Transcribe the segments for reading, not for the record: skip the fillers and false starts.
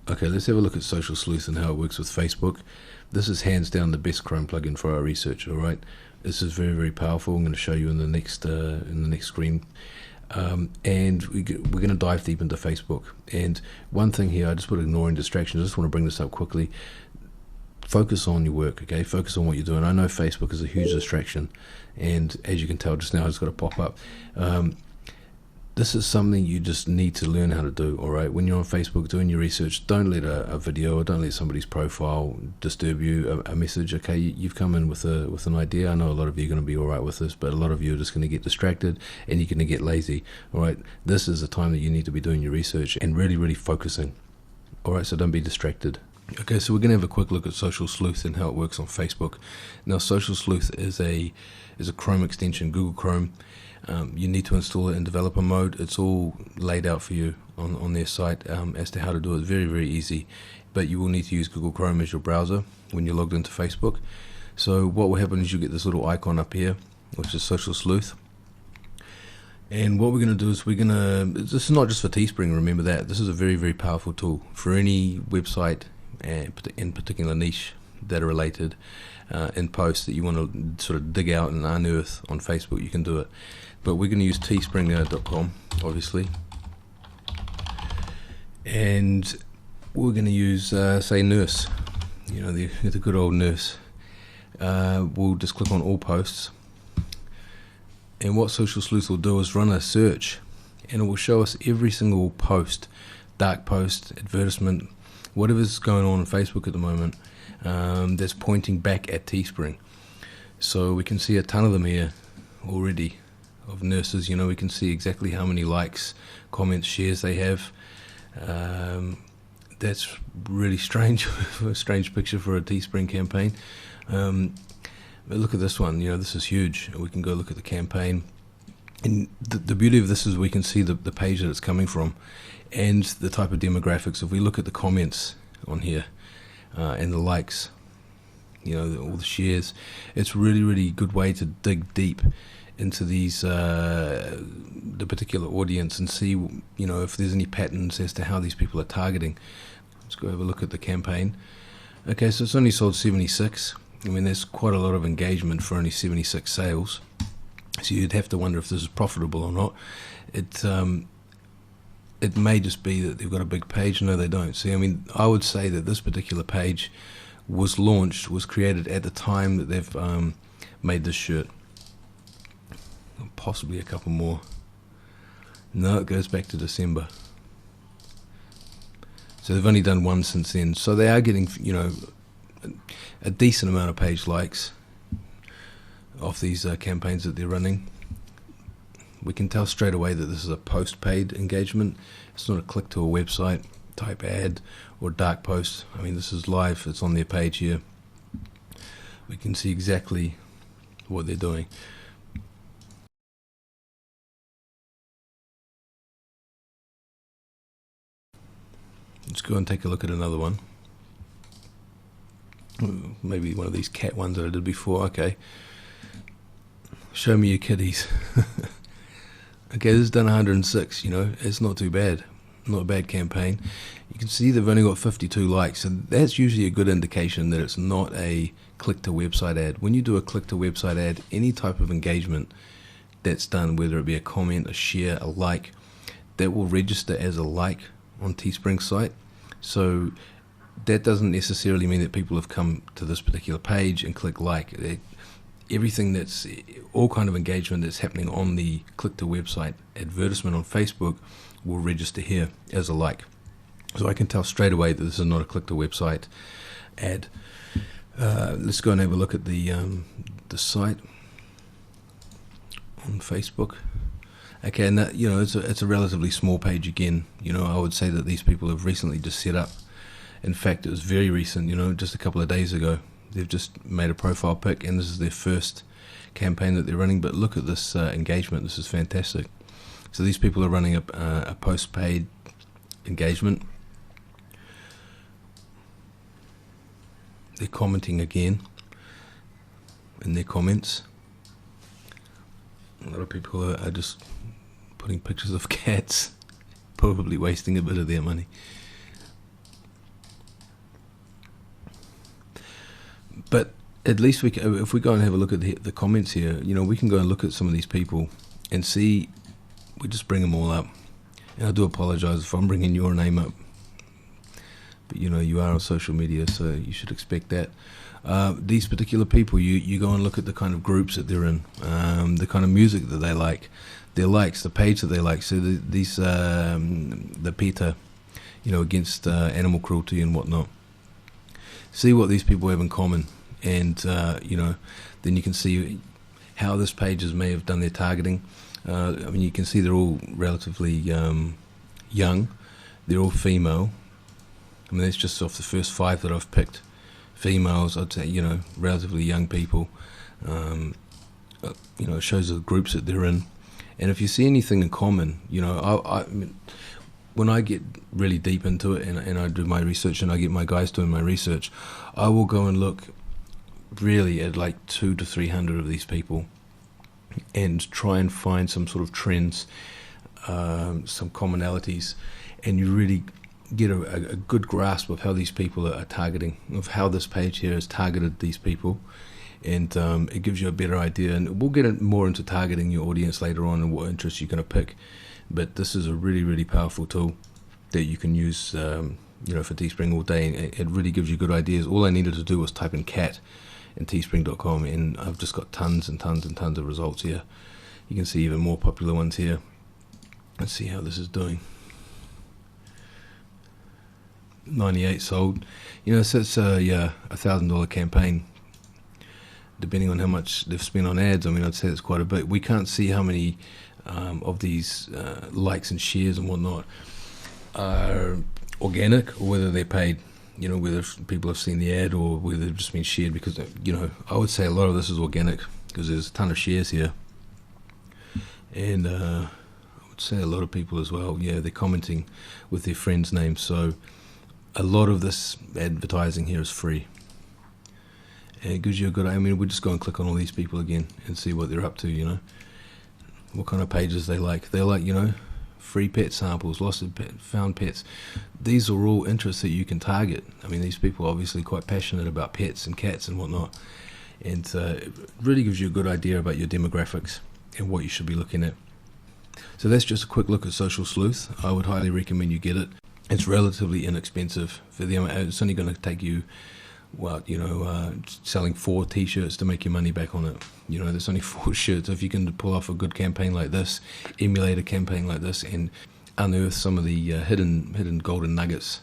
Okay, let's have a look at Social Sleuth and how it works with Facebook. This is hands down the best Chrome plugin for our research. All right, this is very, very powerful. I'm going to show you in the next screen, and we're going to dive deep into Facebook. And one thing here, I just put ignoring distractions. I just want to bring this up quickly. Focus on your work, okay? Focus on what you're doing. I know Facebook is a huge distraction, and as you can tell just now, it's got to pop up. This is something you just need to learn how to do, all right? When you're on Facebook doing your research, don't let a video or don't let somebody's profile disturb you, a message, okay? You've come in with an idea. I know a lot of you are going to be all right with this, but a lot of you are just going to get distracted and you're going to get lazy, all right? This is the time that you need to be doing your research and really, really focusing, all right? So don't be distracted. Okay, so we're going to have a quick look at Social Sleuth and how it works on Facebook. Now, Social Sleuth is a Chrome extension, Google Chrome. You need to install it in developer mode. It's all laid out for you on their site as to how to do it. Very, very easy. But you will need to use Google Chrome as your browser when you're logged into Facebook. So what will happen is you get this little icon up here, which is Social Sleuth. And what we're going to do is this is not just for Teespring, remember that. This is a very, very powerful tool for any website, and in particular niche that are related in posts that you want to sort of dig out and unearth on Facebook. You can do it, but we're going to use teespring.com obviously, and we're going to use say nurse, you know, the good old nurse. We'll just click on all posts, and what Social Sleuth will do is run a search, and it will show us every single post, dark post, advertisement, whatever's going on Facebook at the moment, that's pointing back at Teespring. So we can see a ton of them here already of nurses. You know, we can see exactly how many likes, comments, shares they have. That's really strange, a strange picture for a Teespring campaign. But look at this one, you know, this is huge. We can go look at the campaign. And the beauty of this is we can see the page that it's coming from and the type of demographics. If we look at the comments on here and the likes, you know, all the shares, it's really, really good way to dig deep into these the particular audience and see, you know, if there's any patterns as to how these people are targeting. Let's go have a look at the campaign. Okay, so it's only sold 76. I mean, there's quite a lot of engagement for only 76 sales. So you'd have to wonder if this is profitable or not. It may just be that they've got a big page. No, they don't. See, I mean, I would say that this particular page was created at the time that they've made this shirt. Possibly a couple more. No, it goes back to December. So they've only done one since then. So they are getting, you know, a decent amount of page likes off these campaigns that they're running. We can tell straight away that this is a post-paid engagement. It's not a click to a website type ad or dark post. I mean, this is live. It's on their page here. We can see exactly what they're doing. Let's go and take a look at another one. Maybe one of these cat ones that I did before. Okay. Show me your kitties. Okay, this is done 106, you know, it's not too bad. Not a bad campaign. You can see they've only got 52 likes, and that's usually a good indication that it's not a click-to-website ad. When you do a click-to-website ad, any type of engagement that's done, whether it be a comment, a share, a like, that will register as a like on Teespring's site. So that doesn't necessarily mean that people have come to this particular page and click like. Everything that's all kind of engagement that's happening on the click to website advertisement on Facebook will register here as a like. So I can tell straight away that this is not a click to website ad. Let's go and have a look at the site on Facebook. Okay, and that, you know, it's a relatively small page again. You know, I would say that these people have recently just set up. In fact, it was very recent, you know, just a couple of days ago. They've just made a profile pic, and this is their first campaign that they're running. But look at this engagement. This is fantastic. So these people are running a post-paid engagement. They're commenting again in their comments. A lot of people are just putting pictures of cats, probably wasting a bit of their money. But at least we can, if we go and have a look at the comments here, we can go and look at some of these people and see. We just bring them all up. And I do apologize if I'm bringing your name up. But you are on social media, so you should expect that. These particular people, you go and look at the kind of groups that they're in, the kind of music that they like, their likes, the page that they like. So the PETA, against animal cruelty and whatnot. See what these people have in common, and then you can see how this pages may have done their targeting. You can see they're all relatively young. They're all female. That's just off the first 5 that I've picked. Females, I'd say, relatively young people. It shows the groups that they're in. And if you see anything in common, when I get really deep into it and I do my research and I get my guys doing my research, I will go and look really at like 200 to 300 of these people and try and find some sort of trends, some commonalities, and you really get a good grasp of how these people are targeting, of how this page here has targeted these people, and it gives you a better idea. And we'll get more into targeting your audience later on and what interests you're going to pick. But this is a really, really powerful tool that you can use, for Teespring all day. And it really gives you good ideas. All I needed to do was type in cat in teespring.com, and I've just got tons and tons and tons of results here. You can see even more popular ones here. Let's see how this is doing. 98 sold. So it's a $1,000 campaign. Depending on how much they've spent on ads, I'd say it's quite a bit. We can't see how many of these likes and shares and whatnot are organic or whether they're paid. Whether people have seen the ad or whether they've just been shared, because, I would say a lot of this is organic because there's a ton of shares here. And I would say a lot of people as well, they're commenting with their friends' names. So a lot of this advertising here is free. And it gives you a good, we'll just go and click on all these people again and see what they're up to, what kind of pages they like. They like, free pet samples, lost and found pets. These are all interests that you can target. These people are obviously quite passionate about pets and cats and whatnot, and it really gives you a good idea about your demographics and what you should be looking at. So that's just a quick look at Social Sleuth. I would highly recommend you get it. It's relatively inexpensive for them. It's only going to take you selling 4 t-shirts to make your money back on it. There's only 4 shirts. If you can pull off a good campaign like this, emulate a campaign like this, and unearth some of the hidden golden nuggets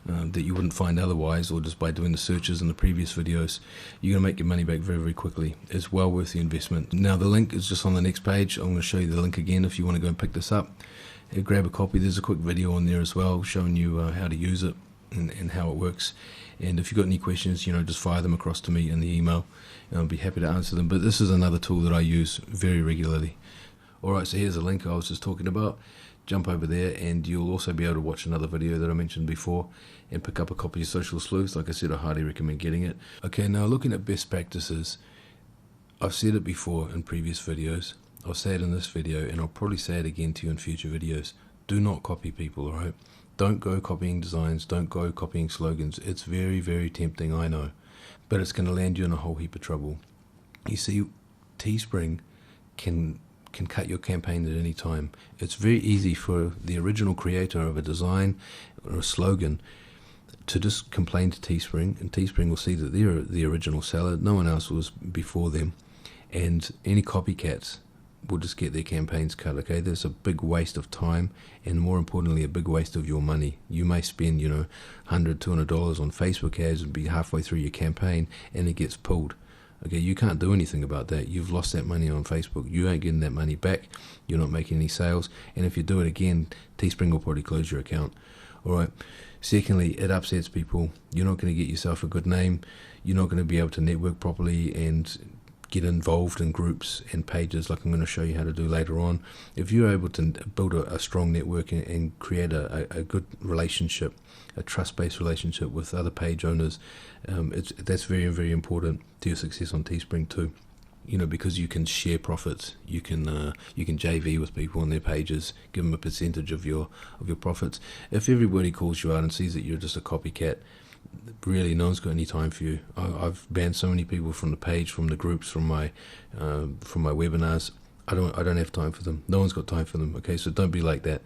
that you wouldn't find otherwise, or just by doing the searches in the previous videos, you're going to make your money back very, very quickly. It's well worth the investment. Now the link is just on the next page. I'm going to show you the link again if you want to go and pick this up. Grab a copy. There's a quick video on there as well showing you how to use it and how it works. And if you've got any questions, just fire them across to me in the email, and I'll be happy to answer them. But this is another tool that I use very regularly. Alright, so here's a link I was just talking about. Jump over there and you'll also be able to watch another video that I mentioned before and pick up a copy of Social Sleuth. Like I said, I highly recommend getting it. Okay, now looking at best practices, I've said it before in previous videos. I'll say it in this video, and I'll probably say it again to you in future videos. Do not copy people, alright? Don't go copying designs, don't go copying slogans. It's very, very tempting, I know, but it's going to land you in a whole heap of trouble. You see, Teespring can cut your campaign at any time. It's very easy for the original creator of a design or a slogan to just complain to Teespring, and Teespring will see that they're the original seller. No one else was before them, and any copycats will just get their campaigns cut. Okay, there's a big waste of time, and more importantly, a big waste of your money. You may spend, $100, $200 on Facebook ads and be halfway through your campaign, and it gets pulled. Okay, you can't do anything about that. You've lost that money on Facebook. You ain't getting that money back. You're not making any sales, and if you do it again, Teespring will probably close your account. All right. Secondly, it upsets people. You're not going to get yourself a good name. You're not going to be able to network properly and get involved in groups and pages like I'm going to show you how to do later on. If you're able to build a strong network and create a good relationship, a trust-based relationship with other page owners, that's very, very important to your success on Teespring too. Because you can share profits, you can JV with people on their pages, give them a percentage of your profits. If everybody calls you out and sees that you're just a copycat, Really, no one's got any time for you. I've banned so many people from the page, from the groups, from my webinars. I don't have time for them. No one's got time for them. Okay, so don't be like that.